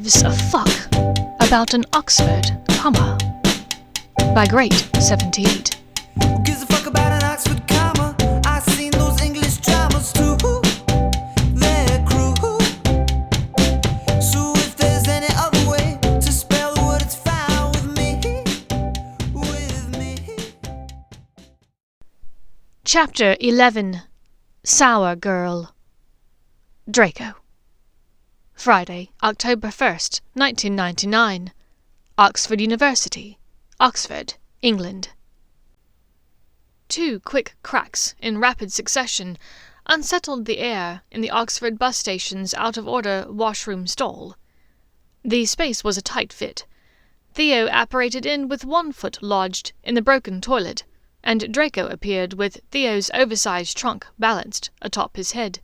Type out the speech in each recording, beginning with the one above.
gives a fuck about an Oxford comma? By Great 78. Who gives a fuck about an Oxford comma? I've seen those English dramas too. They're cruel. So if there's any other way to spell the word, it's fine with me. With me. Chapter 11. Sour Girl. Draco. Friday, October 1st, 1999. Oxford University, Oxford, England. 2 quick cracks in rapid succession unsettled the air in the Oxford bus station's out-of-order washroom stall. The space was a tight fit. Theo apparated in with one foot lodged in the broken toilet, and Draco appeared with Theo's oversized trunk balanced atop his head.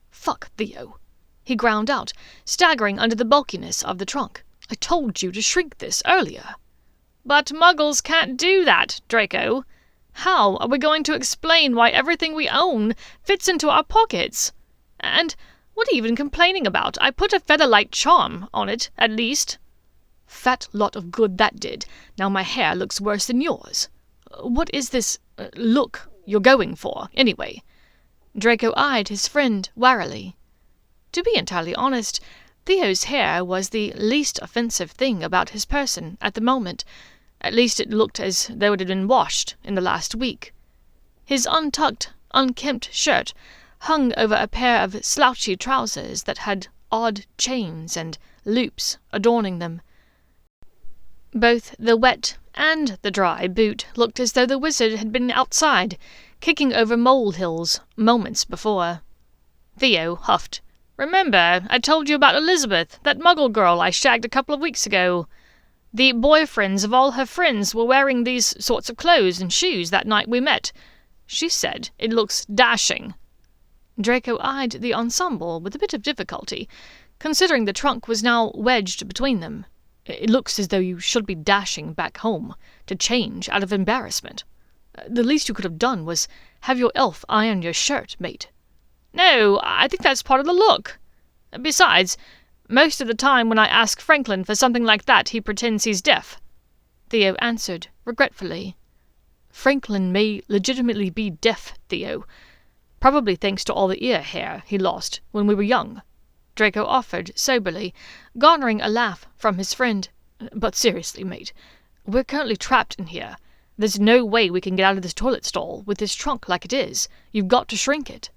"Fuck, Theo," he ground out, staggering under the bulkiness of the trunk. "I told you to shrink this earlier." "But Muggles can't do that, Draco. How are we going to explain why everything we own fits into our pockets? And what are you even complaining about? I put a featherlight charm on it, at least." "Fat lot of good that did. Now my hair looks worse than yours. What is this look you're going for, anyway?" Draco eyed his friend warily. To be entirely honest, Theo's hair was the least offensive thing about his person at the moment. At least it looked as though it had been washed in the last week. His untucked, unkempt shirt hung over a pair of slouchy trousers that had odd chains and loops adorning them. Both the wet and the dry boot looked as though the wizard had been outside, kicking over molehills moments before. Theo huffed. "Remember, I told you about Elizabeth, that Muggle girl I shagged a couple of weeks ago. The boyfriends of all her friends were wearing these sorts of clothes and shoes that night we met. She said it looks dashing." Draco eyed the ensemble with a bit of difficulty, considering the trunk was now wedged between them. "It looks as though you should be dashing back home to change out of embarrassment. The least you could have done was have your elf iron your shirt, mate." "No, I think that's part of the look. Besides, most of the time when I ask Franklin for something like that, he pretends he's deaf," Theo answered regretfully. "Franklin may legitimately be deaf, Theo. Probably thanks to all the ear hair he lost when we were young," Draco offered soberly, garnering a laugh from his friend. "But seriously, mate, we're currently trapped in here. There's no way we can get out of this toilet stall with this trunk like it is. You've got to shrink it."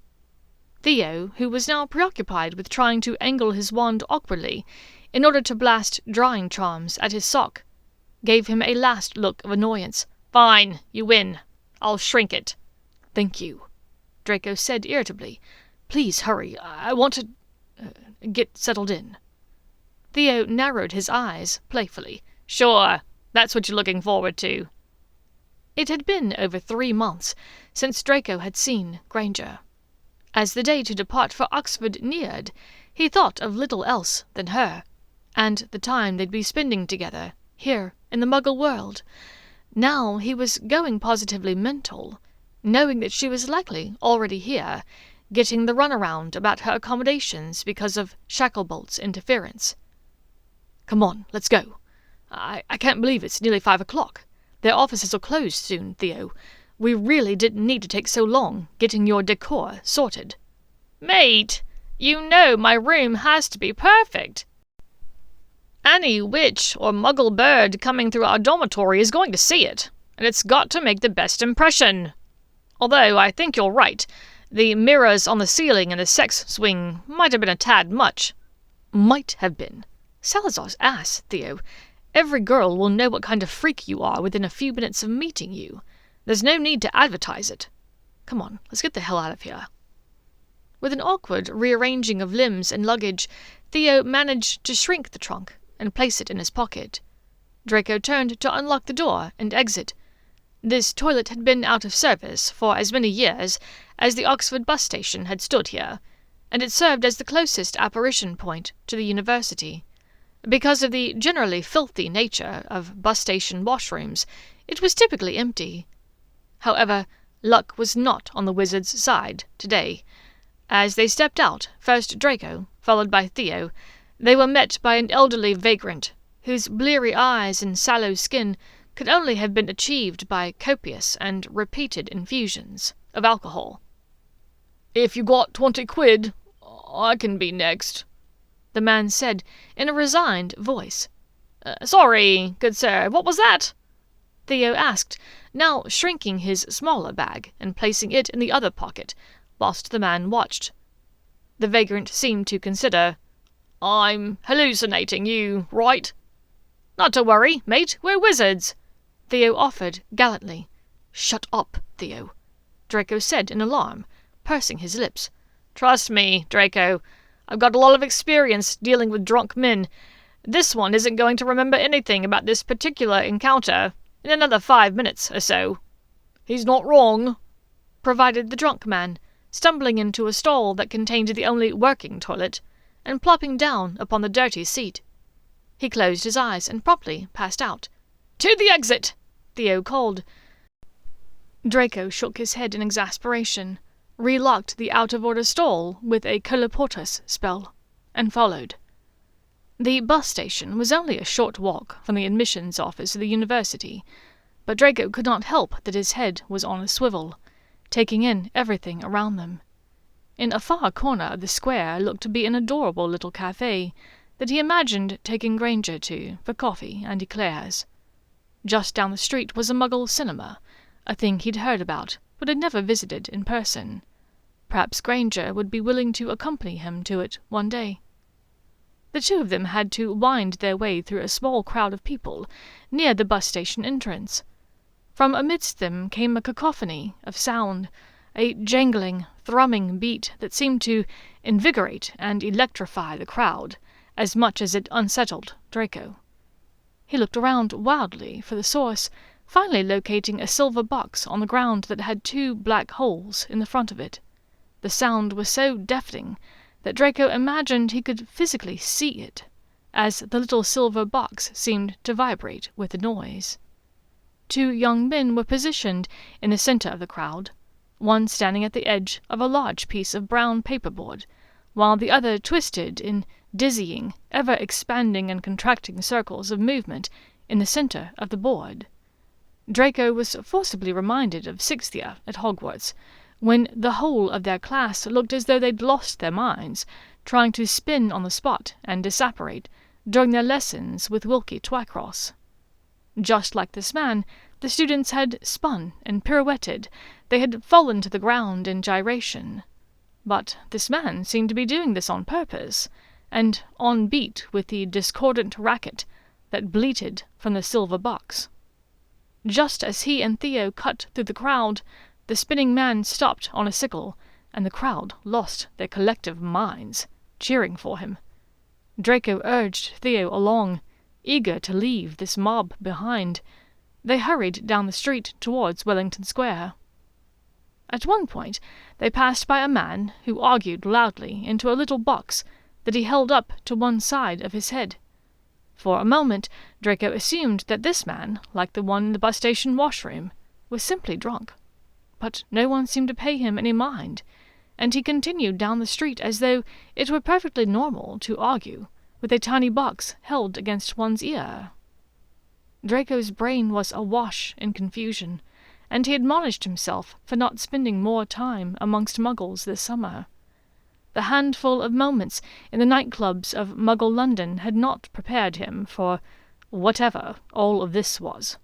Theo, who was now preoccupied with trying to angle his wand awkwardly in order to blast drying charms at his sock, gave him a last look of annoyance. "Fine, you win. I'll shrink it." "Thank you," Draco said irritably. "Please hurry. I want to get settled in." Theo narrowed his eyes playfully. "Sure, that's what you're looking forward to." It had been over 3 months since Draco had seen Granger. As the day to depart for Oxford neared, he thought of little else than her, and the time they'd be spending together, here in the Muggle world. Now he was going positively mental, knowing that she was likely already here, getting the runaround about her accommodations because of Shacklebolt's interference. "Come on, let's go. I can't believe it's nearly 5 o'clock. Their offices will close soon, Theo. We really didn't need to take so long getting your decor sorted." "Mate, you know my room has to be perfect. Any witch or Muggle bird coming through our dormitory is going to see it, and it's got to make the best impression. Although I think you're right, the mirrors on the ceiling and the sex swing might have been a tad much." "Might have been. Salazar's ass, Theo. Every girl will know what kind of freak you are within a few minutes of meeting you. There's no need to advertise it. Come on, let's get the hell out of here." With an awkward rearranging of limbs and luggage, Theo managed to shrink the trunk and place it in his pocket. Draco turned to unlock the door and exit. This toilet had been out of service for as many years as the Oxford bus station had stood here, and it served as the closest apparition point to the university. Because of the generally filthy nature of bus station washrooms, it was typically empty. However, luck was not on the wizard's side today. As they stepped out, first Draco, followed by Theo, They were met by an elderly vagrant, whose bleary eyes and sallow skin could only have been achieved by copious and repeated infusions of alcohol. "If you got 20 quid, I can be next," the man said in a resigned voice. Sorry, good sir, what was that?" Theo asked, now shrinking his smaller bag and placing it in the other pocket, whilst the man watched. The vagrant seemed to consider. "I'm hallucinating you, right?" "Not to worry, mate, we're wizards," Theo offered gallantly. "Shut up, Theo," Draco said in alarm, pursing his lips. "Trust me, Draco. I've got a lot of experience dealing with drunk men. This one isn't going to remember anything about this particular encounter in another 5 minutes or so." "He's not wrong," provided the drunk man, stumbling into a stall that contained the only working toilet, and plopping down upon the dirty seat. He closed his eyes and promptly passed out. "To the exit!" Theo called. Draco shook his head in exasperation, relocked the out-of-order stall with a colloportus spell, and followed. The bus station was only a short walk from the admissions office of the university, but Draco could not help that his head was on a swivel, taking in everything around them. In a far corner of the square looked to be an adorable little cafe that he imagined taking Granger to for coffee and eclairs. Just down the street was a Muggle cinema, a thing he'd heard about, but had never visited in person. Perhaps Granger would be willing to accompany him to it one day. The two of them had to wind their way through a small crowd of people near the bus station entrance. From amidst them came a cacophony of sound, a jangling, thrumming beat that seemed to invigorate and electrify the crowd as much as it unsettled Draco. He looked around wildly for the source, finally locating a silver box on the ground that had 2 black holes in the front of it. The sound was so deafening that Draco imagined he could physically see it, as the little silver box seemed to vibrate with the noise. 2 young men were positioned in the centre of the crowd, one standing at the edge of a large piece of brown paperboard, while the other twisted in dizzying, ever-expanding and contracting circles of movement in the centre of the board. Draco was forcibly reminded of Sixthia at Hogwarts, when the whole of their class looked as though they'd lost their minds, trying to spin on the spot and disapparate during their lessons with Wilkie Twycross. Just like this man, the students had spun and pirouetted, they had fallen to the ground in gyration. But this man seemed to be doing this on purpose, and on beat with the discordant racket that bleated from the silver box. Just as he and Theo cut through the crowd, the spinning man stopped on a sickle, and the crowd lost their collective minds, cheering for him. Draco urged Theo along, eager to leave this mob behind. They hurried down the street towards Wellington Square. At one point, they passed by a man who argued loudly into a little box that he held up to one side of his head. For a moment, Draco assumed that this man, like the one in the bus station washroom, was simply drunk. But no one seemed to pay him any mind, and he continued down the street as though it were perfectly normal to argue with a tiny box held against one's ear. Draco's brain was awash in confusion, and he admonished himself for not spending more time amongst Muggles this summer. The handful of moments in the nightclubs of Muggle London had not prepared him for whatever all of this was.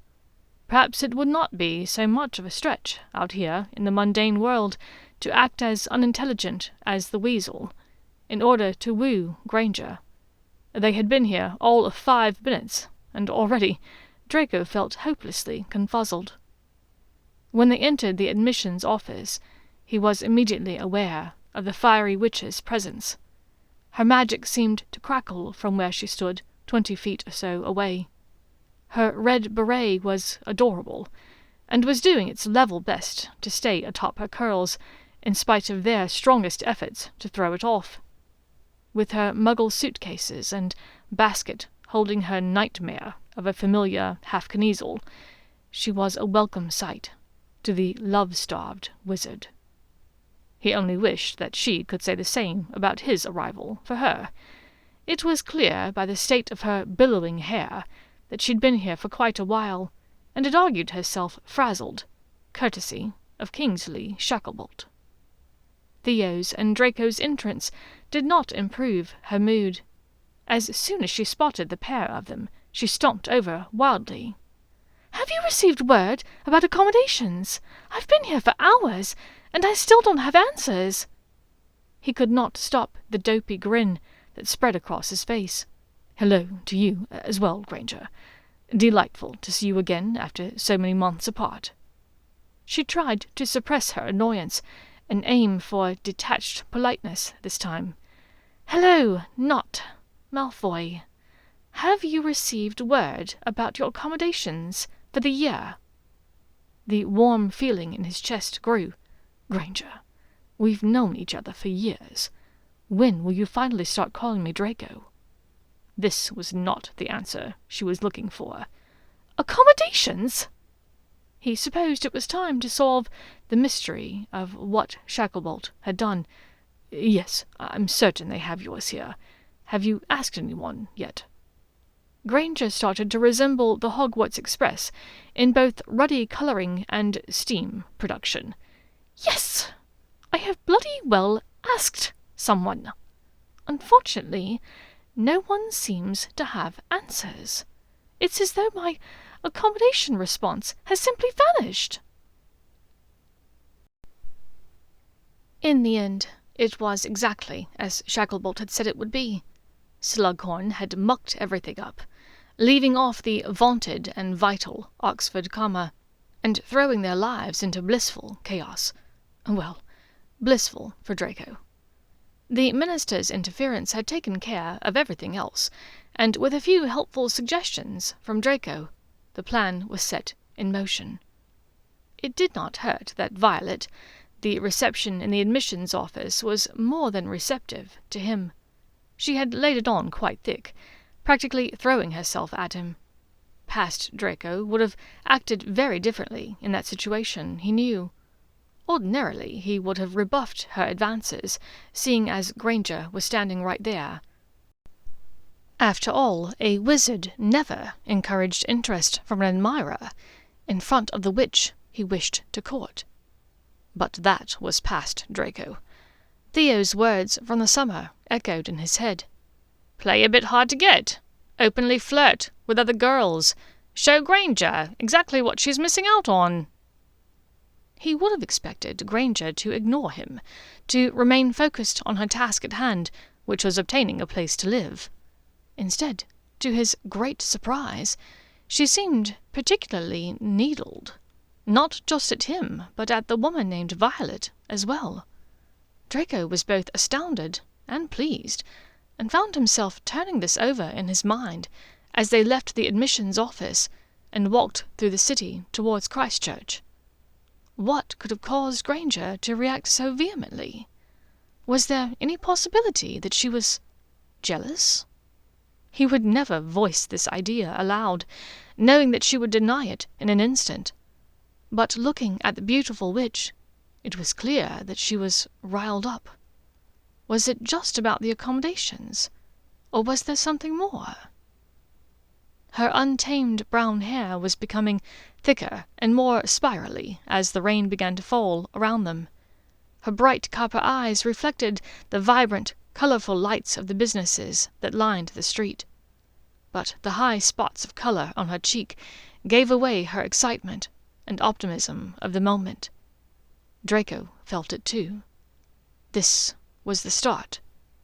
Perhaps it would not be so much of a stretch out here in the mundane world to act as unintelligent as the weasel, in order to woo Granger. They had been here all of 5 minutes, and already Draco felt hopelessly confuzzled. When they entered the admissions office, he was immediately aware of the fiery witch's presence. Her magic seemed to crackle from where she stood, 20 feet or so away. Her red beret was adorable, and was doing its level best to stay atop her curls, in spite of their strongest efforts to throw it off. With her Muggle suitcases and basket holding her nightmare of a familiar half-Kneasel, she was a welcome sight to the love-starved wizard. He only wished that she could say the same about his arrival for her. It was clear by the state of her billowing hair that she'd been here for quite a while, and had argued herself frazzled, courtesy of Kingsley Shacklebolt. Theo's and Draco's entrance did not improve her mood. As soon as she spotted the pair of them, she stomped over wildly. "Have you received word about accommodations? I've been here for hours, and I still don't have answers." He could not stop the dopey grin that spread across his face. "Hello to you as well, Granger. Delightful to see you again after so many months apart." She tried to suppress her annoyance and aim for detached politeness this time. "Hello, not Malfoy. Have you received word about your accommodations for the year?" The warm feeling in his chest grew. "Granger, we've known each other for years. When will you finally start calling me Draco?" This was not the answer she was looking for. "Accommodations?" He supposed it was time to solve the mystery of what Shacklebolt had done. "Yes, I'm certain they have yours here. Have you asked anyone yet?" Granger started to resemble the Hogwarts Express in both ruddy colouring and steam production. "Yes, I have bloody well asked someone. Unfortunately, no one seems to have answers. It's as though my accommodation response has simply vanished." In the end, it was exactly as Shacklebolt had said it would be. Slughorn had mucked everything up, leaving off the vaunted and vital Oxford comma, and throwing their lives into blissful chaos. Well, blissful for Draco. The minister's interference had taken care of everything else, and with a few helpful suggestions from Draco, the plan was set in motion. It did not hurt that Violet, the reception in the admissions office, was more than receptive to him. She had laid it on quite thick, practically throwing herself at him. Past Draco would have acted very differently in that situation, he knew. Ordinarily, he would have rebuffed her advances, seeing as Granger was standing right there. After all, a wizard never encouraged interest from an admirer in front of the witch he wished to court. But that was past Draco. Theo's words from the summer echoed in his head. "Play a bit hard to get. Openly flirt with other girls. Show Granger exactly what she's missing out on." He would have expected Granger to ignore him, to remain focused on her task at hand, which was obtaining a place to live. Instead, to his great surprise, she seemed particularly needled. Not just at him, but at the woman named Violet as well. Draco was both astounded and pleased, and found himself turning this over in his mind as they left the admissions office and walked through the city towards Christchurch. What could have caused Granger to react so vehemently? Was there any possibility that she was jealous? He would never voice this idea aloud, knowing that she would deny it in an instant. But looking at the beautiful witch, it was clear that she was riled up. Was it just about the accommodations, or was there something more? Her untamed brown hair was becoming thicker and more spirally as the rain began to fall around them. Her bright copper eyes reflected the vibrant, colourful lights of the businesses that lined the street. But the high spots of colour on her cheek gave away her excitement and optimism of the moment. Draco felt it too. This was the start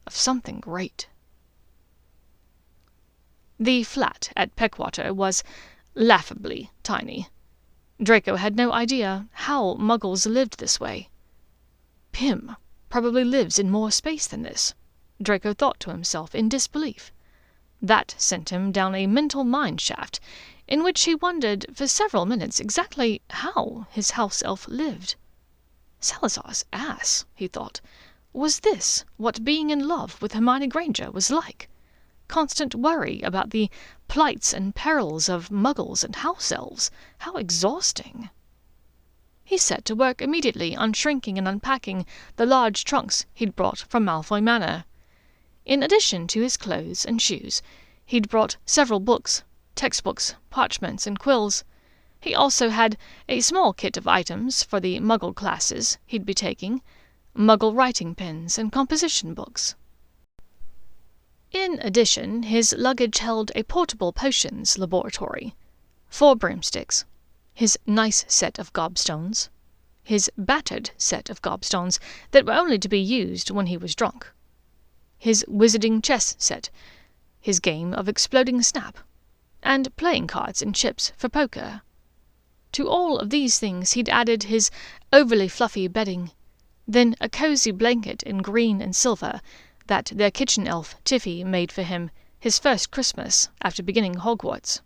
of something great. The flat at Peckwater was laughably tiny. Draco had no idea how muggles lived this way. Pym probably lives in more space than this, Draco thought to himself in disbelief. That sent him down a mental mine shaft, in which he wondered for several minutes exactly how his house elf lived. Salazar's ass, he thought. Was this what being in love with Hermione Granger was like? Constant worry about the plights and perils of muggles and house elves. How exhausting. He set to work immediately on shrinking and unpacking the large trunks he'd brought from Malfoy Manor. In addition to his clothes and shoes, he'd brought several books, textbooks, parchments, and quills. He also had a small kit of items for the Muggle classes he'd be taking, Muggle writing pens and composition books. In addition, his luggage held a portable potions laboratory, 4 broomsticks, his nice set of gobstones, his battered set of gobstones that were only to be used when he was drunk, his wizarding chess set, his game of exploding snap, and playing cards and chips for poker. To all of these things he'd added his overly fluffy bedding, then a cozy blanket in green and silver that their kitchen elf Tiffy made for him his first Christmas after beginning Hogwarts.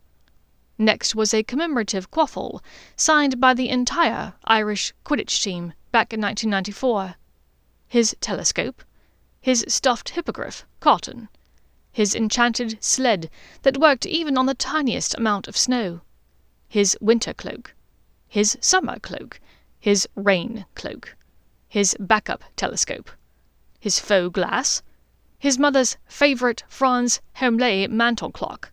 Next was a commemorative quaffle signed by the entire Irish Quidditch team back in 1994, his telescope, his stuffed hippogriff, Cotton, his enchanted sled that worked even on the tiniest amount of snow, his winter cloak, his summer cloak, his rain cloak, his backup telescope, his faux glass, his mother's favourite Franz Hermione mantel clock,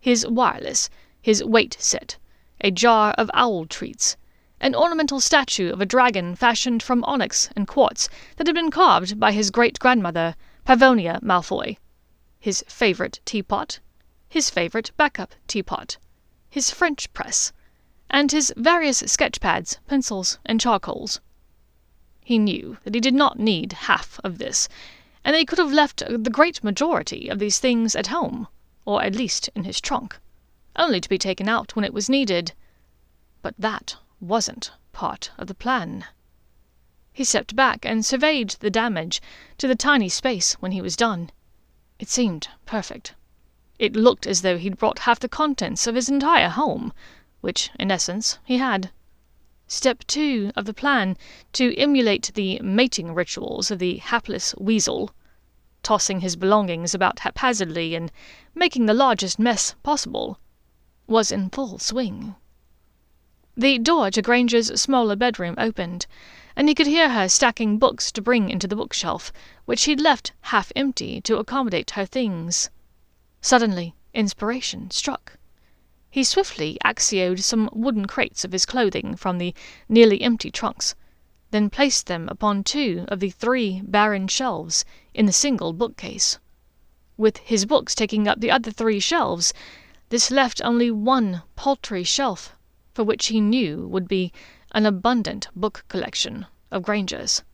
his wireless, his weight set, a jar of owl treats, an ornamental statue of a dragon fashioned from onyx and quartz that had been carved by his great-grandmother, Pavonia Malfoy, his favourite teapot, his favourite backup teapot, his French press, and his various sketch pads, pencils, and charcoals. He knew that he did not need half of this, and that he could have left the great majority of these things at home, or at least in his trunk, only to be taken out when it was needed. But that wasn't part of the plan. He stepped back and surveyed the damage to the tiny space when he was done. It seemed perfect. It looked as though he'd brought half the contents of his entire home, which, in essence, he had. Step 2 of the plan, to emulate the mating rituals of the hapless weasel, tossing his belongings about haphazardly and making the largest mess possible, was in full swing. The door to Granger's smaller bedroom opened, and he could hear her stacking books to bring into the bookshelf, which he'd left half empty to accommodate her things. Suddenly, inspiration struck. He swiftly axioed some wooden crates of his clothing from the nearly empty trunks, then placed them upon 2 of the 3 barren shelves in the single bookcase. With his books taking up the other 3 shelves, this left only one paltry shelf, for which he knew would be an abundant book collection of Granger's.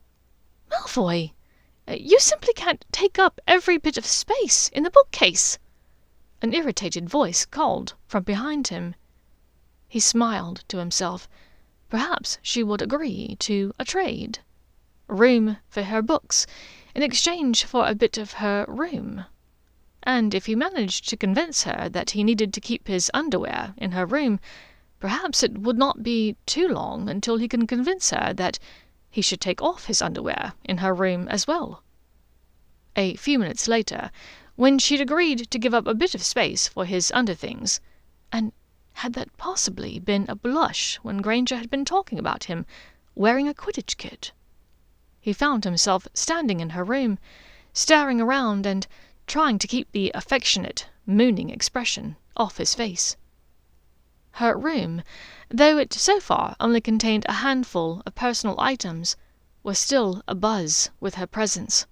"Malfoy, you simply can't take up every bit of space in the bookcase," an irritated voice called from behind him. He smiled to himself. Perhaps she would agree to a trade. Room for her books, in exchange for a bit of her room. And if he managed to convince her that he needed to keep his underwear in her room, perhaps it would not be too long until he could convince her that he should take off his underwear in her room as well. A few minutes later, when she'd agreed to give up a bit of space for his underthings, and had that possibly been a blush when Granger had been talking about him wearing a Quidditch kit? He found himself standing in her room, staring around and trying to keep the affectionate, mooning expression off his face. Her room, though it so far only contained a handful of personal items, was still abuzz with her presence.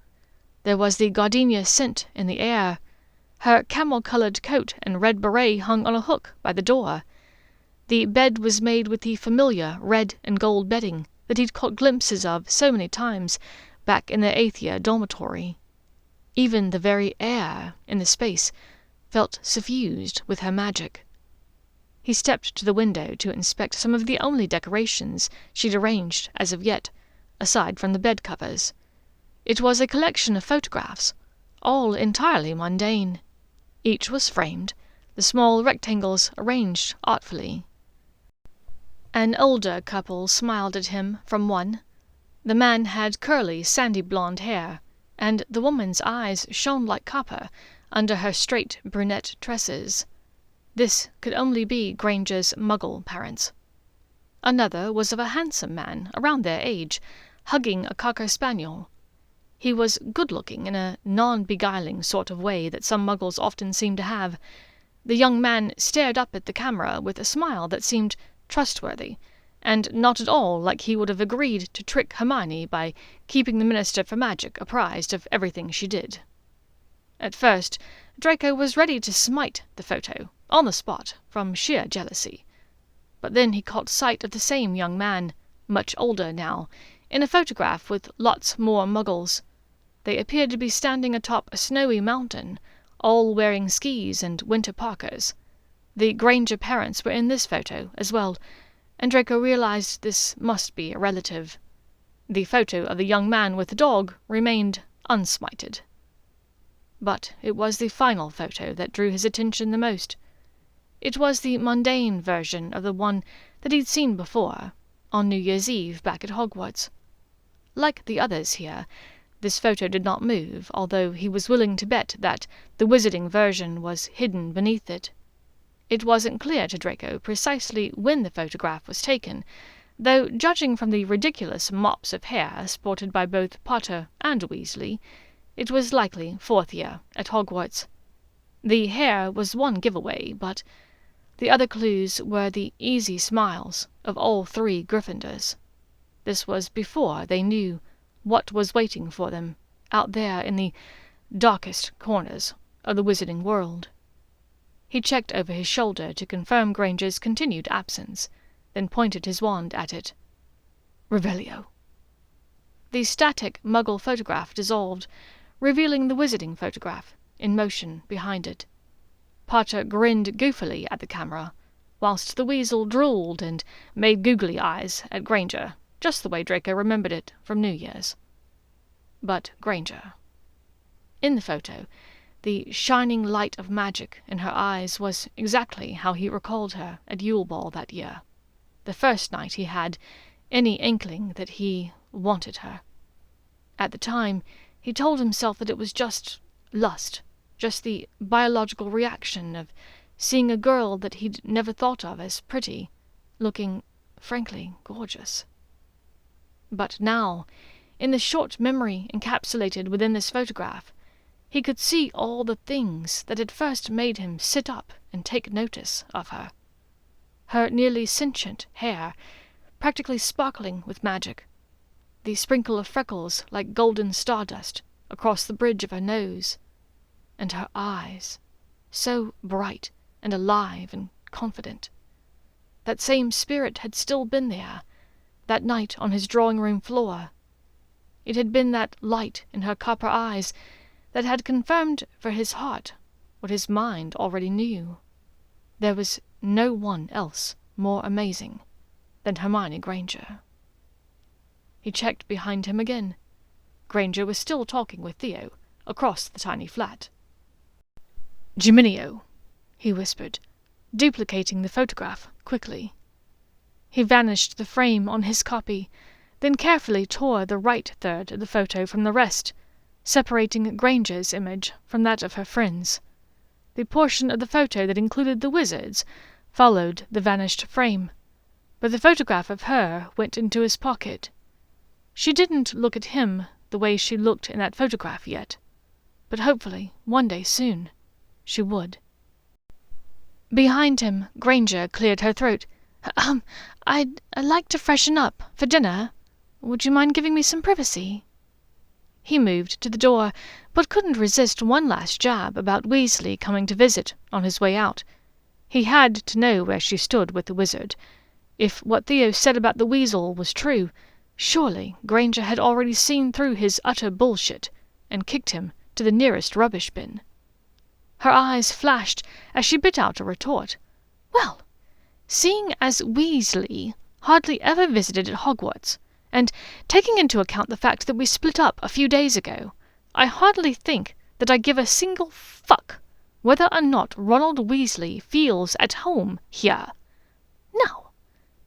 There was the gardenia scent in the air. Her camel-coloured coat and red beret hung on a hook by the door. The bed was made with the familiar red and gold bedding that he'd caught glimpses of so many times back in the 8th year dormitory. Even the very air in the space felt suffused with her magic. He stepped to the window to inspect some of the only decorations she'd arranged as of yet, aside from the bed covers. It was a collection of photographs, all entirely mundane. Each was framed, the small rectangles arranged artfully. An older couple smiled at him from one. The man had curly, sandy blonde hair, and the woman's eyes shone like copper under her straight brunette tresses. This could only be Granger's Muggle parents. Another was of a handsome man, around their age, hugging a cocker spaniel. He was good-looking in a non-beguiling sort of way that some muggles often seem to have. The young man stared up at the camera with a smile that seemed trustworthy, and not at all like he would have agreed to trick Hermione by keeping the Minister for Magic apprised of everything she did. At first, Draco was ready to smite the photo, on the spot, from sheer jealousy. But then he caught sight of the same young man, much older now, in a photograph with lots more muggles. They appeared to be standing atop a snowy mountain, all wearing skis and winter parkas. The Granger parents were in this photo as well, and Draco realized this must be a relative. The photo of the young man with the dog remained unsmited. But it was the final photo that drew his attention the most. It was the mundane version of the one that he'd seen before, on New Year's Eve back at Hogwarts. Like the others here, this photo did not move, although he was willing to bet that the wizarding version was hidden beneath it. It wasn't clear to Draco precisely when the photograph was taken, though judging from the ridiculous mops of hair sported by both Potter and Weasley, it was likely 4th year at Hogwarts. The hair was one giveaway, but the other clues were the easy smiles of all 3 Gryffindors. This was before they knew what was waiting for them out there in the darkest corners of the wizarding world. He checked over his shoulder to confirm Granger's continued absence, then pointed his wand at it. Revelio. The static Muggle photograph dissolved, revealing the wizarding photograph in motion behind it. Potter grinned goofily at the camera, whilst the weasel drooled and made googly eyes at Granger, just the way Draco remembered it from New Year's. But Granger. In the photo, the shining light of magic in her eyes was exactly how he recalled her at Yule Ball that year, the first night he had any inkling that he wanted her. At the time, he told himself that it was just lust, just the biological reaction of seeing a girl that he'd never thought of as pretty, looking, frankly, gorgeous. But now, in the short memory encapsulated within this photograph, he could see all the things that had first made him sit up and take notice of her. Her nearly sentient hair, practically sparkling with magic, the sprinkle of freckles like golden stardust across the bridge of her nose, and her eyes, so bright and alive and confident. That same spirit had still been there, that night on his drawing-room floor. It had been that light in her copper eyes that had confirmed for his heart what his mind already knew. There was no one else more amazing than Hermione Granger. He checked behind him again. Granger was still talking with Theo across the tiny flat. "Geminio," he whispered, duplicating the photograph quickly. He vanished the frame on his copy, then carefully tore the right third of the photo from the rest, separating Granger's image from that of her friend's. The portion of the photo that included the wizards followed the vanished frame, but the photograph of her went into his pocket. She didn't look at him the way she looked in that photograph yet, but hopefully, one day soon, she would. Behind him, Granger cleared her throat. I'd like to freshen up for dinner. Would you mind giving me some privacy?" He moved to the door, but couldn't resist one last jab about Weasley coming to visit on his way out. He had to know where she stood with the wizard. If what Theo said about the weasel was true, surely Granger had already seen through his utter bullshit and kicked him to the nearest rubbish bin. Her eyes flashed as she bit out a retort. "Well, seeing as Weasley hardly ever visited at Hogwarts, and taking into account the fact that we split up a few days ago, I hardly think that I give a single fuck whether or not Ronald Weasley feels at home here. Now,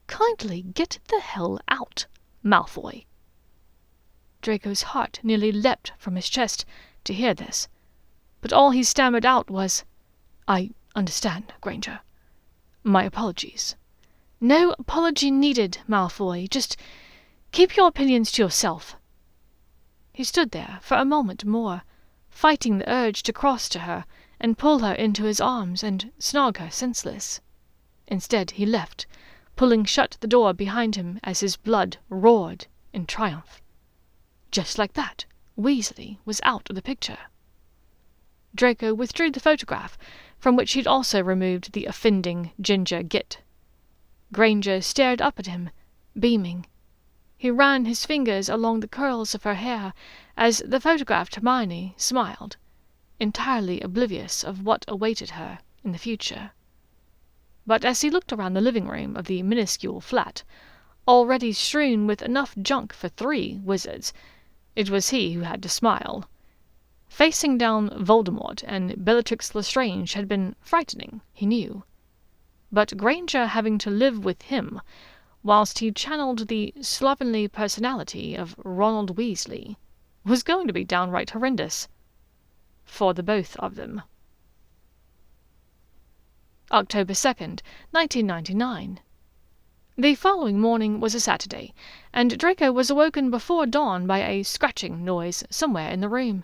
kindly get the hell out, Malfoy." Draco's heart nearly leapt from his chest to hear this, but all he stammered out was, "I understand, Granger. My apologies." "No apology needed, Malfoy. Just keep your opinions to yourself." He stood there for a moment more, fighting the urge to cross to her and pull her into his arms and snog her senseless. Instead he left, pulling shut the door behind him as his blood roared in triumph. Just like that, Weasley was out of the picture. Draco withdrew the photograph, from which he'd also removed the offending ginger git. Granger stared up at him, beaming. He ran his fingers along the curls of her hair as the photographed Hermione smiled, entirely oblivious of what awaited her in the future. But as he looked around the living room of the minuscule flat, already strewn with enough junk for 3 wizards, it was he who had to smile. Facing down Voldemort and Bellatrix Lestrange had been frightening, he knew. But Granger having to live with him, whilst he channeled the slovenly personality of Ronald Weasley, was going to be downright horrendous. For the both of them. October 2nd, 1999. The following morning was a Saturday, and Draco was awoken before dawn by a scratching noise somewhere in the room.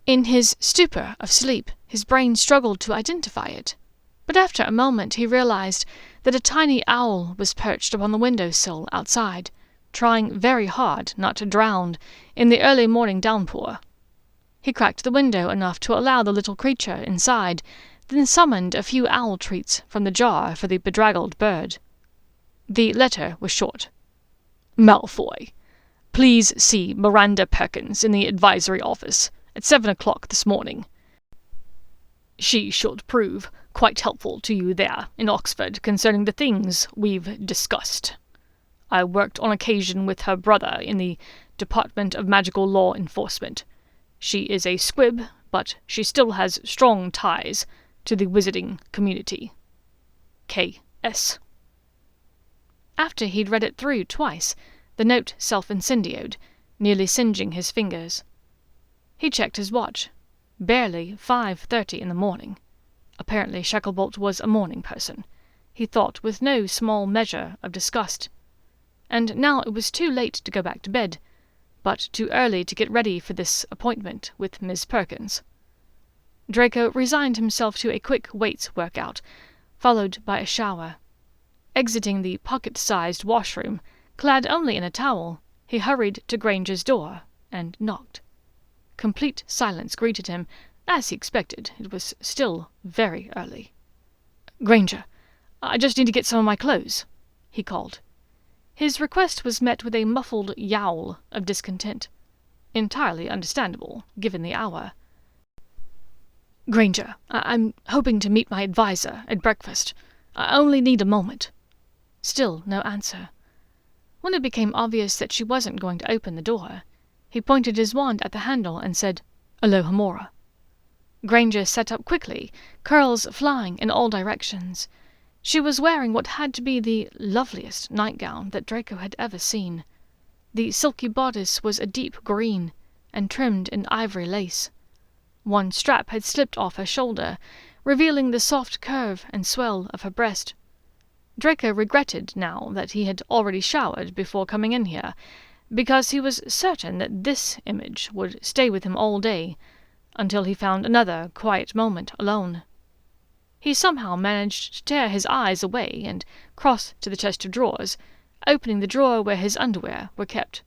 In his stupor of sleep, his brain struggled to identify it, but after a moment he realized that a tiny owl was perched upon the window-sill outside, trying very hard not to drown in the early morning downpour. He cracked the window enough to allow the little creature inside, then summoned a few owl treats from the jar for the bedraggled bird. The letter was short. Malfoy. Please see Miranda Perkins in the advisory office at 7 o'clock this morning. She should prove quite helpful to you there in Oxford concerning the things we've discussed. I worked on occasion with her brother in the Department of Magical Law Enforcement. She is a squib, but she still has strong ties to the wizarding community. K.S. After he'd read it through twice, the note self-incendiated, nearly singeing his fingers. He checked his watch. Barely 5:30 in the morning. Apparently Shacklebolt was a morning person, he thought with no small measure of disgust. And now it was too late to go back to bed, but too early to get ready for this appointment with Miss Perkins. Draco resigned himself to a quick weights workout, followed by a shower. Exiting the pocket-sized washroom, clad only in a towel, he hurried to Granger's door and knocked. Complete silence greeted him, as he expected. It was still very early. "Granger, I just need to get some of my clothes," he called. His request was met with a muffled yowl of discontent, entirely understandable, given the hour. "Granger, I'm hoping to meet my advisor at breakfast. I only need a moment." Still no answer. When it became obvious that she wasn't going to open the door, he pointed his wand at the handle and said, "Alohomora." Granger sat up quickly, curls flying in all directions. She was wearing what had to be the loveliest nightgown that Draco had ever seen. The silky bodice was a deep green, and trimmed in ivory lace. One strap had slipped off her shoulder, revealing the soft curve and swell of her breast. Draco regretted now that he had already showered before coming in here, because he was certain that this image would stay with him all day, until he found another quiet moment alone. He somehow managed to tear his eyes away and cross to the chest of drawers, opening the drawer where his underwear were kept.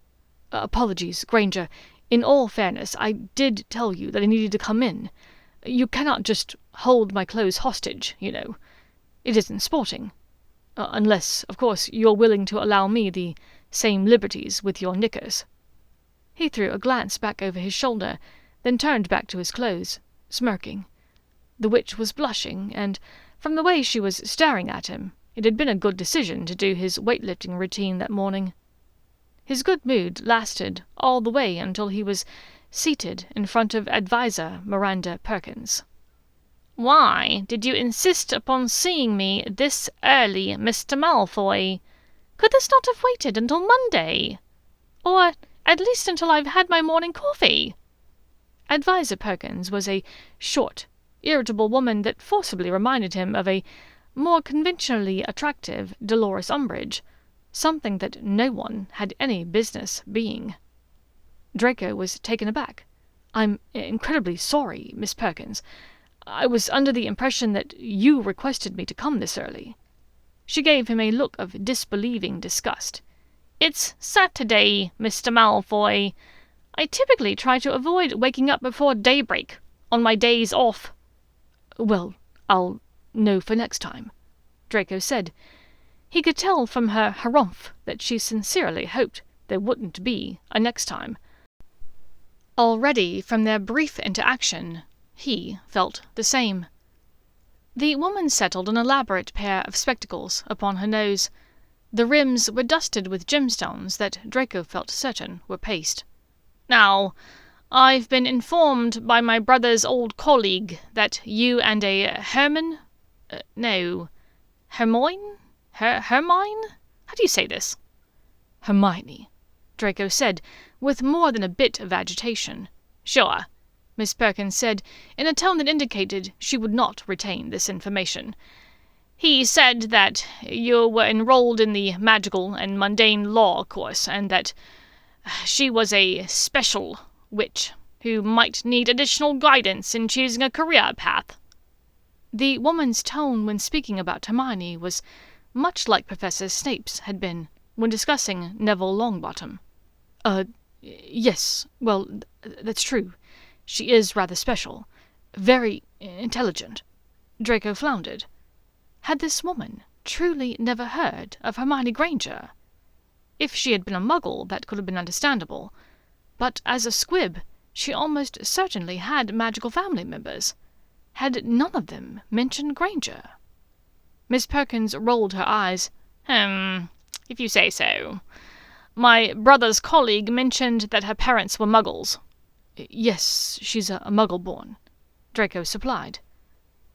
"Apologies, Granger. In all fairness, I did tell you that I needed to come in. You cannot just hold my clothes hostage, you know. It isn't sporting. Unless, of course, you're willing to allow me the same liberties with your knickers." He threw a glance back over his shoulder, then turned back to his clothes, smirking. The witch was blushing, and, from the way she was staring at him, it had been a good decision to do his weightlifting routine that morning. His good mood lasted all the way until he was seated in front of advisor Miranda Perkins. "Why did you insist upon seeing me this early, Mr. Malfoy? Could this not have waited until Monday? Or at least until I've had my morning coffee?" Advisor Perkins was a short, irritable woman that forcibly reminded him of a more conventionally attractive Dolores Umbridge, something that no one had any business being. Draco was taken aback. "I'm incredibly sorry, Miss Perkins. I was under the impression that you requested me to come this early." She gave him a look of disbelieving disgust. "It's Saturday, Mr. Malfoy. I typically try to avoid waking up before daybreak on my days off." "Well, I'll know for next time," Draco said. He could tell from her harumph that she sincerely hoped there wouldn't be a next time. Already, from their brief interaction, he felt the same. The woman settled an elaborate pair of spectacles upon her nose. The rims were dusted with gemstones that Draco felt certain were paste. "Now, I've been informed by my brother's old colleague that you and a Hermione? Hermione? How do you say this?" "Hermione," Draco said, with more than a bit of agitation. "Sure," Miss Perkins said, in a tone that indicated she would not retain this information. "He said that you were enrolled in the magical and mundane law course, and that she was a special witch who might need additional guidance in choosing a career path." The woman's tone when speaking about Hermione was much like Professor Snape's had been when discussing Neville Longbottom. Yes, well, that's true. She is rather special. Very intelligent." Draco floundered. Had this woman truly never heard of Hermione Granger? If she had been a muggle, that could have been understandable. But as a squib, she almost certainly had magical family members. Had none of them mentioned Granger? Miss Perkins rolled her eyes. If you say so. My brother's colleague mentioned that her parents were muggles." "Yes, she's a muggle-born," Draco supplied.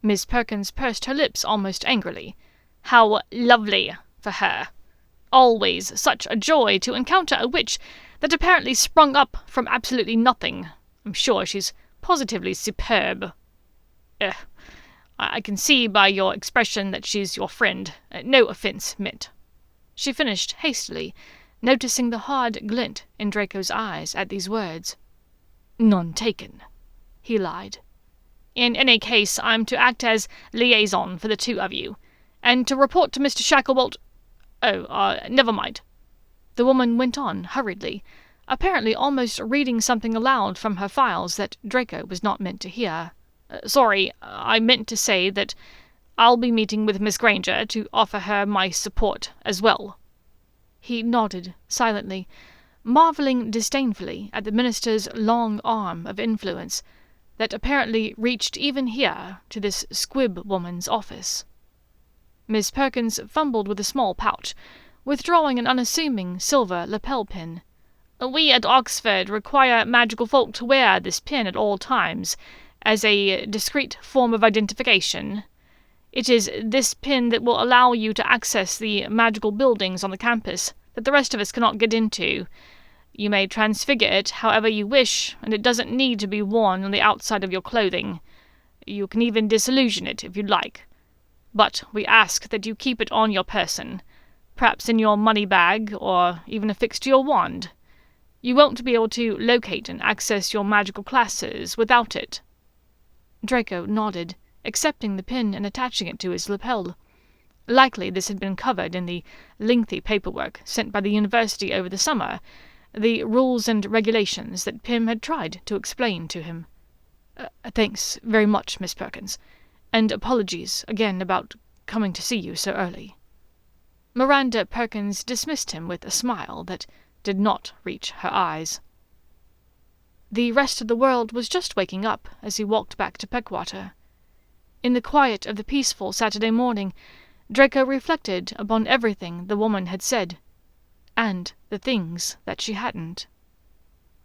Miss Perkins pursed her lips almost angrily. "How lovely for her. Always such a joy to encounter a witch that apparently sprung up from absolutely nothing. I'm sure she's positively superb. I can see by your expression that she's your friend. No offence meant." She finished hastily, noticing the hard glint in Draco's eyes at these words. "None taken," he lied. "In any case, I'm to act as liaison for the two of you, and to report to Mr. Shacklebolt— never mind." The woman went on hurriedly, apparently almost reading something aloud from her files that Draco was not meant to hear. "Sorry, I meant to say that I'll be meeting with Miss Granger to offer her my support as well." He nodded silently, marvelling disdainfully at the minister's long arm of influence that apparently reached even here to this squib woman's office. Miss Perkins fumbled with a small pouch, withdrawing an unassuming silver lapel pin. "We at Oxford require magical folk to wear this pin at all times, as a discreet form of identification. It is this pin that will allow you to access the magical buildings on the campus that the rest of us cannot get into. You may transfigure it however you wish, and it doesn't need to be worn on the outside of your clothing. You can even disillusion it if you'd like. But we ask that you keep it on your person, perhaps in your money bag, or even affixed to your wand. You won't be able to locate and access your magical classes without it." Draco nodded, accepting the pin and attaching it to his lapel. Likely this had been covered in the lengthy paperwork sent by the university over the summer, the rules and regulations that Pym had tried to explain to him. Thanks very much, Miss Perkins, and apologies again about coming to see you so early." Miranda Perkins dismissed him with a smile that did not reach her eyes. The rest of the world was just waking up as he walked back to Peckwater. In the quiet of the peaceful Saturday morning, Draco reflected upon everything the woman had said, and the things that she hadn't.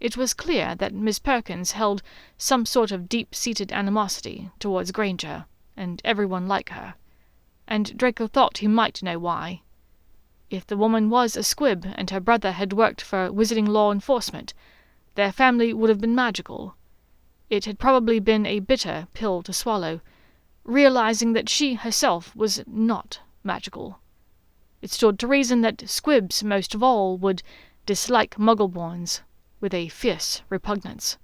It was clear that Miss Perkins held some sort of deep-seated animosity towards Granger, and everyone like her, and Draco thought he might know why. If the woman was a squib and her brother had worked for wizarding law enforcement, their family would have been magical. It had probably been a bitter pill to swallow, realizing that she herself was not magical. It stood to reason that squibs, most of all, would dislike muggle-borns, with a fierce repugnance.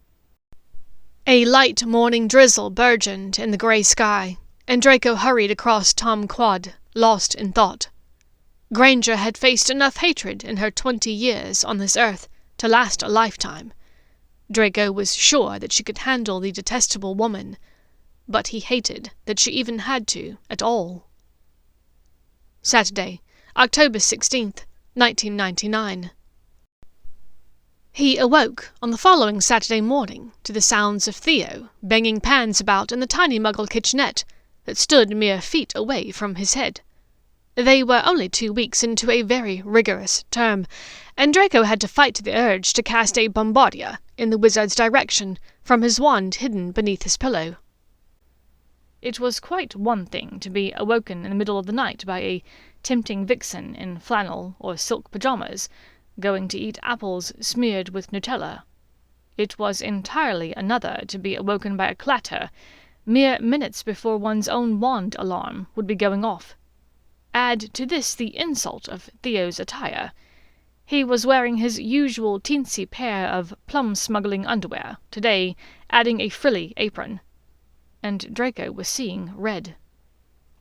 A light morning drizzle burgeoned in the grey sky, and Draco hurried across Tom Quad, lost in thought. Granger had faced enough hatred in her 20 years on this earth to last a lifetime. Draco was sure that she could handle the detestable woman, but he hated that she even had to at all. Saturday, October 16th, 1999. He awoke on the following Saturday morning to the sounds of Theo banging pans about in the tiny Muggle kitchenette that stood mere feet away from his head. They were only 2 weeks into a very rigorous term, and Draco had to fight the urge to cast a bombardier in the wizard's direction from his wand hidden beneath his pillow. It was quite one thing to be awoken in the middle of the night by a tempting vixen in flannel or silk pyjamas, going to eat apples smeared with Nutella. It was entirely another to be awoken by a clatter, mere minutes before one's own wand alarm would be going off. Add to this the insult of Theo's attire. He was wearing his usual teensy pair of plum-smuggling underwear, today adding a frilly apron. And Draco was seeing red.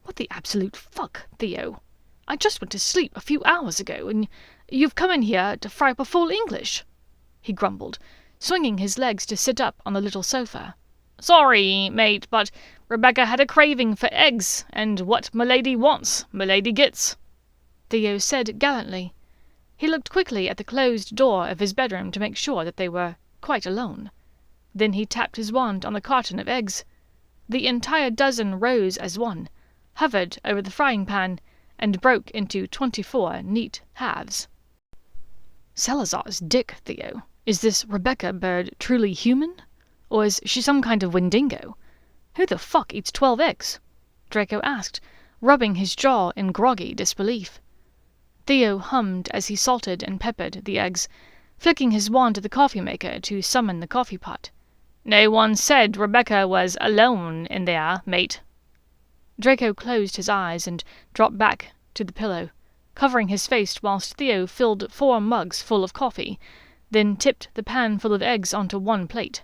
"What the absolute fuck, Theo? I just went to sleep a few hours ago, and you've come in here to fry up a full English," he grumbled, swinging his legs to sit up on the little sofa. "Sorry, mate, but Rebecca had a craving for eggs, and what m'lady wants, m'lady gets," Theo said gallantly. He looked quickly at the closed door of his bedroom to make sure that they were quite alone. Then he tapped his wand on the carton of eggs. The entire dozen rose as one, hovered over the frying pan, and broke into 24 neat halves. "Salazar's dick, Theo. Is this Rebecca bird truly human? Or is she some kind of Wendigo? Who the fuck eats 12 eggs? Draco asked, rubbing his jaw in groggy disbelief. Theo hummed as he salted and peppered the eggs, flicking his wand at the coffee maker to summon the coffee pot. "No one said Rebecca was alone in there, mate." Draco closed his eyes and dropped back to the pillow, covering his face whilst Theo filled 4 mugs full of coffee, then tipped the pan full of eggs onto one plate.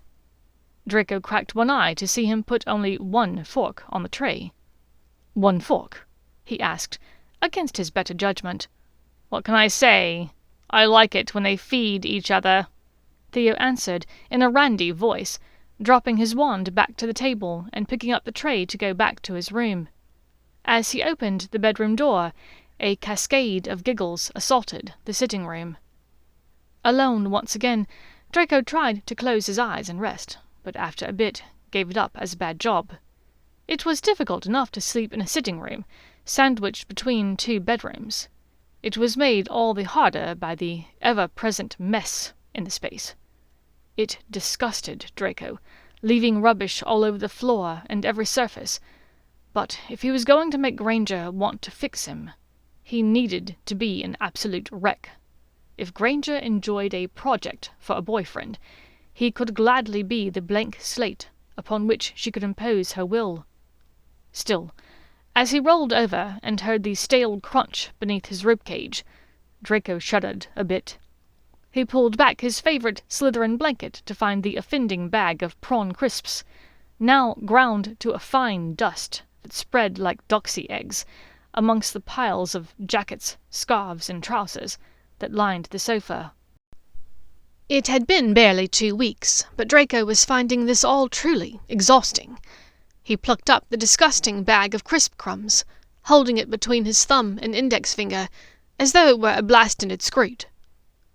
Draco cracked one eye to see him put only 1 fork on the tray. "1 fork?" he asked, against his better judgment. "What can I say? I like it when they feed each other," Theo answered in a randy voice, dropping his wand back to the table and picking up the tray to go back to his room. As he opened the bedroom door, a cascade of giggles assaulted the sitting room. Alone once again, Draco tried to close his eyes and rest, but after a bit gave it up as a bad job. It was difficult enough to sleep in a sitting room, sandwiched between 2 bedrooms. It was made all the harder by the ever-present mess in the space. It disgusted Draco, leaving rubbish all over the floor and every surface, but if he was going to make Granger want to fix him, he needed to be an absolute wreck. If Granger enjoyed a project for a boyfriend, he could gladly be the blank slate upon which she could impose her will. Still, as he rolled over and heard the stale crunch beneath his ribcage, Draco shuddered a bit. He pulled back his favourite Slytherin blanket to find the offending bag of prawn crisps, now ground to a fine dust that spread like doxy eggs amongst the piles of jackets, scarves, and trousers that lined the sofa. It had been barely 2 weeks, but Draco was finding this all truly exhausting. He plucked up the disgusting bag of crisp crumbs, holding it between his thumb and index finger, as though it were a blasted scroot.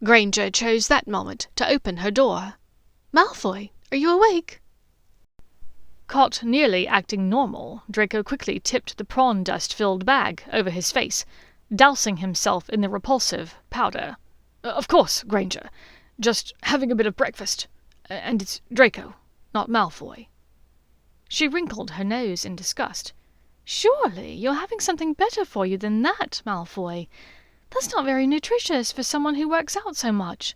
Granger chose that moment to open her door. "Malfoy, are you awake?" Caught nearly acting normal, Draco quickly tipped the prawn dust-filled bag over his face, dousing himself in the repulsive powder. "Of course, Granger. Just having a bit of breakfast. And it's Draco, not Malfoy." She wrinkled her nose in disgust. "Surely you're having something better for you than that, Malfoy. That's not very nutritious for someone who works out so much."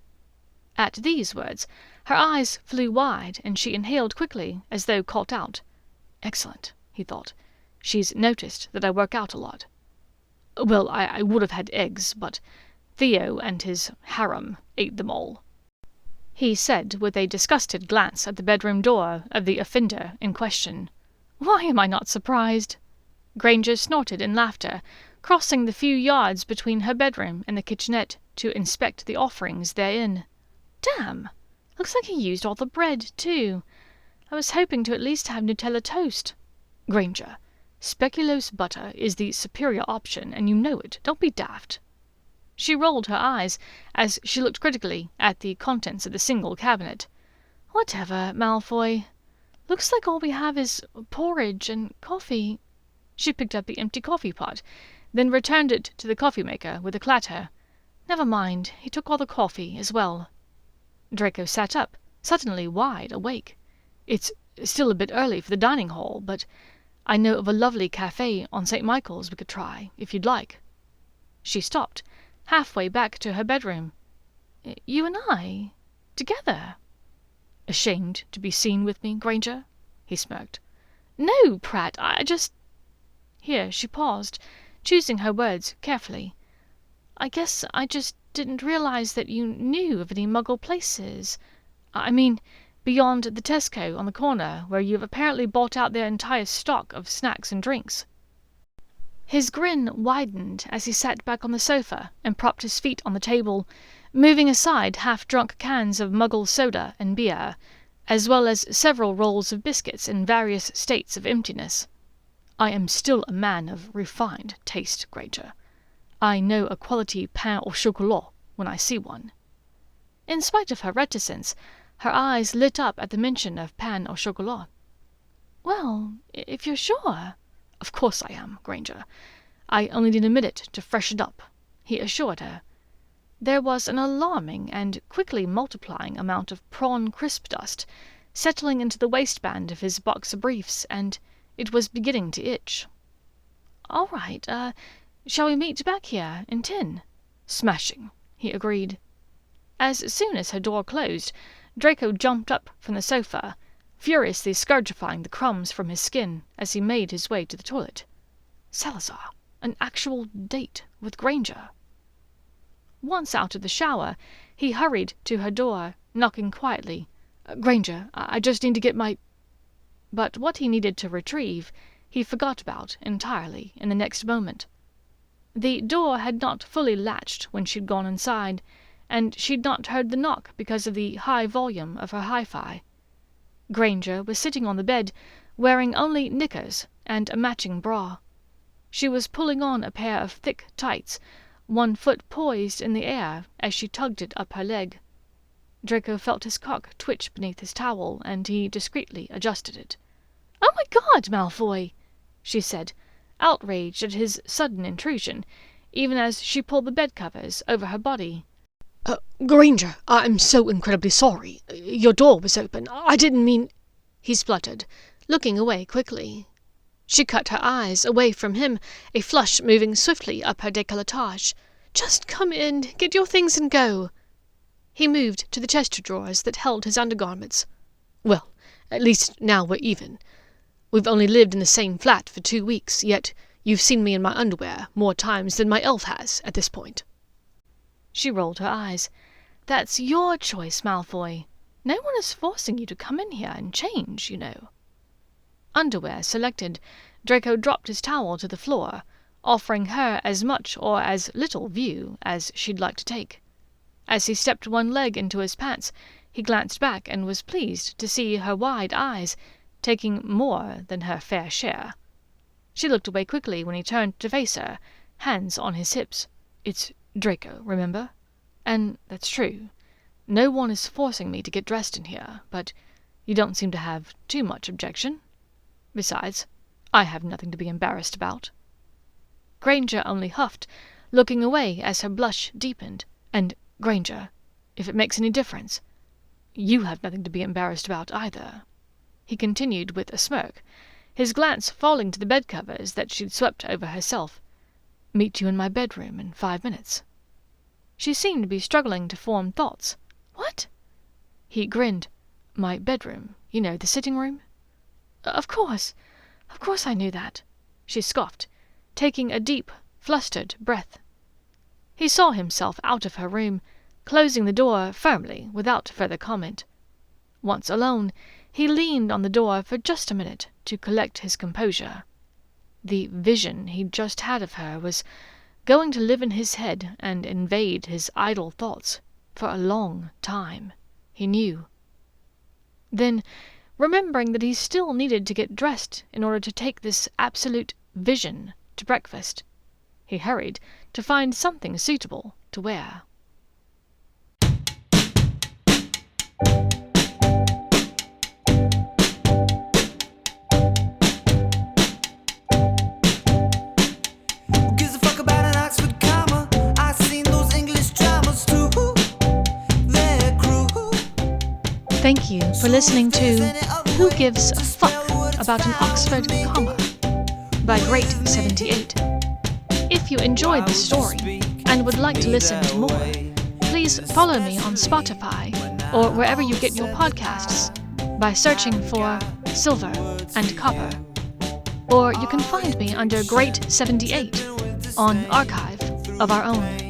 At these words, her eyes flew wide, and she inhaled quickly, as though caught out. "Excellent," he thought. "She's noticed that I work out a lot. Well, I would have had eggs, but Theo and his harem ate them all." he said with a disgusted glance at the bedroom door of the offender in question. "Why am I not surprised?" Granger snorted in laughter, crossing the few yards between her bedroom and the kitchenette to inspect the offerings therein. "Damn! Looks like he used all the bread, too. I was hoping to at least have Nutella toast. Granger, speculoos butter is the superior option, and you know it. Don't be daft." She rolled her eyes as she looked critically at the contents of the single cabinet. "Whatever, Malfoy. Looks like all we have is porridge and coffee." She picked up the empty coffee pot, then returned it to the coffee-maker with a clatter. "Never mind, he took all the coffee as well." Draco sat up, suddenly wide awake. "It's still a bit early for the dining hall, but I know of a lovely cafe on St. Michael's we could try, if you'd like." She stopped, halfway back to her bedroom. "You and I? Together?" "Ashamed to be seen with me, Granger?" he smirked. "No, Pratt, I just—" Here she paused, choosing her words carefully. "I guess I just didn't realize that you knew of any Muggle places. I mean, beyond the Tesco on the corner, where you have apparently bought out their entire stock of snacks and drinks." His grin widened as he sat back on the sofa and propped his feet on the table, moving aside half-drunk cans of Muggle soda and beer, as well as several rolls of biscuits in various states of emptiness. "I am still a man of refined taste, Granger. I know a quality pain au chocolat when I see one." In spite of her reticence, her eyes lit up at the mention of pain au chocolat. "Well, if you're sure—" "Of course I am, Granger. I only need a minute to freshen up," he assured her. There was an alarming and quickly multiplying amount of prawn crisp dust settling into the waistband of his boxer briefs, and it was beginning to itch. "All right, shall we meet back here in 10? "Smashing," he agreed. As soon as her door closed, Draco jumped up from the sofa, furiously scourgifying the crumbs from his skin as he made his way to the toilet. Salazar, an actual date with Granger. Once out of the shower, he hurried to her door, knocking quietly. "Granger, I just need to get my—" But what he needed to retrieve, he forgot about entirely in the next moment. The door had not fully latched when she'd gone inside, and she'd not heard the knock because of the high volume of her hi-fi. Granger was sitting on the bed, wearing only knickers and a matching bra. She was pulling on a pair of thick tights, one foot poised in the air as she tugged it up her leg. Draco felt his cock twitch beneath his towel, and he discreetly adjusted it. "Oh my God, Malfoy!" she said, outraged at his sudden intrusion, even as she pulled the bed-covers over her body. "Granger, I'm so incredibly sorry. Your door was open. I didn't mean—" he spluttered, looking away quickly. She cut her eyes away from him, a flush moving swiftly up her décolletage. "Just come in, get your things and go." He moved to the chest of drawers that held his undergarments. "Well, at least now we're even. We've only lived in the same flat for 2 weeks, yet you've seen me in my underwear more times than my elf has at this point." She rolled her eyes. "That's your choice, Malfoy. No one is forcing you to come in here and change, you know." Underwear selected, Draco dropped his towel to the floor, offering her as much or as little view as she'd like to take. As he stepped one leg into his pants, he glanced back and was pleased to see her wide eyes taking more than her fair share. She looked away quickly when he turned to face her, hands on his hips. "It's Draco, remember? And that's true. No one is forcing me to get dressed in here, but you don't seem to have too much objection. Besides, I have nothing to be embarrassed about." Granger only huffed, looking away as her blush deepened. "And, Granger, if it makes any difference, you have nothing to be embarrassed about either," he continued with a smirk, his glance falling to the bed-covers that she'd swept over herself. "Meet you in my bedroom in 5 minutes." She seemed to be struggling to form thoughts. "What?" He grinned. "My bedroom, you know, the sitting room." Of course I knew that," she scoffed, taking a deep, flustered breath. He saw himself out of her room, closing the door firmly without further comment. Once alone, he leaned on the door for just a minute to collect his composure. The vision he'd just had of her was going to live in his head and invade his idle thoughts for a long time, he knew. Then, remembering that he still needed to get dressed in order to take this absolute vision to breakfast, he hurried to find something suitable to wear. Thank you for listening to Who Gives a Fuck About an Oxford Comma by Great 78. If you enjoyed the story and would like to listen to more, please follow me on Spotify or wherever you get your podcasts by searching for Silver and Copper. Or you can find me under Great 78 on Archive of Our Own.